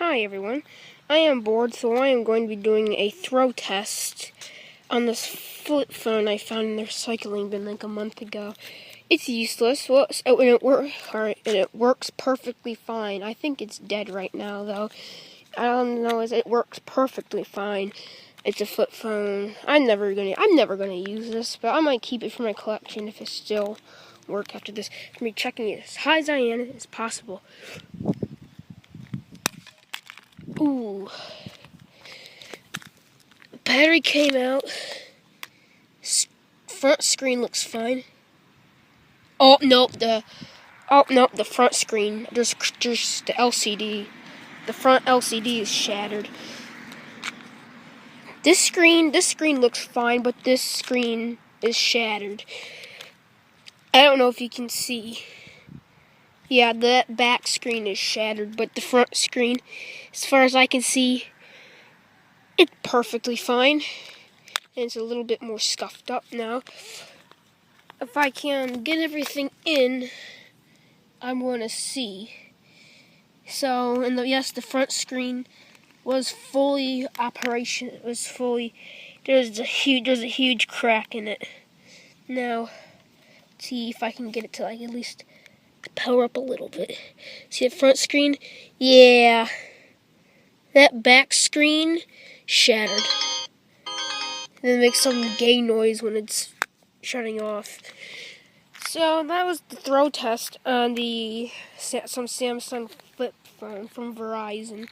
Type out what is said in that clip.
Hi everyone, I am bored, so I am going to be doing a throw test on this flip phone I found in the recycling bin like a month ago. It's useless, and it works perfectly fine. I think it's dead right now though. I don't know, it works perfectly fine. It's a flip phone. I'm never gonna use this, but I might keep it for my collection if it still works after this. I'm gonna be checking it as high as I am as possible. Ooh. Battery came out. Front screen looks fine. Oh nope, the front screen. There's the LCD. The front LCD is shattered. This screen looks fine, but this screen is shattered. I don't know if you can see. Yeah, the back screen is shattered, but the front screen, as far as I can see, it's perfectly fine. And it's a little bit more scuffed up now. If I can get everything in, I'm going to see. So, the front screen was fully operational. It was fully. There's a huge crack in it. Now, let's see if I can get it to at least power up a little bit. See the front screen? Yeah, that back screen shattered. And it makes some gay noise when it's shutting off. So that was the throw test on some Samsung flip phone from Verizon.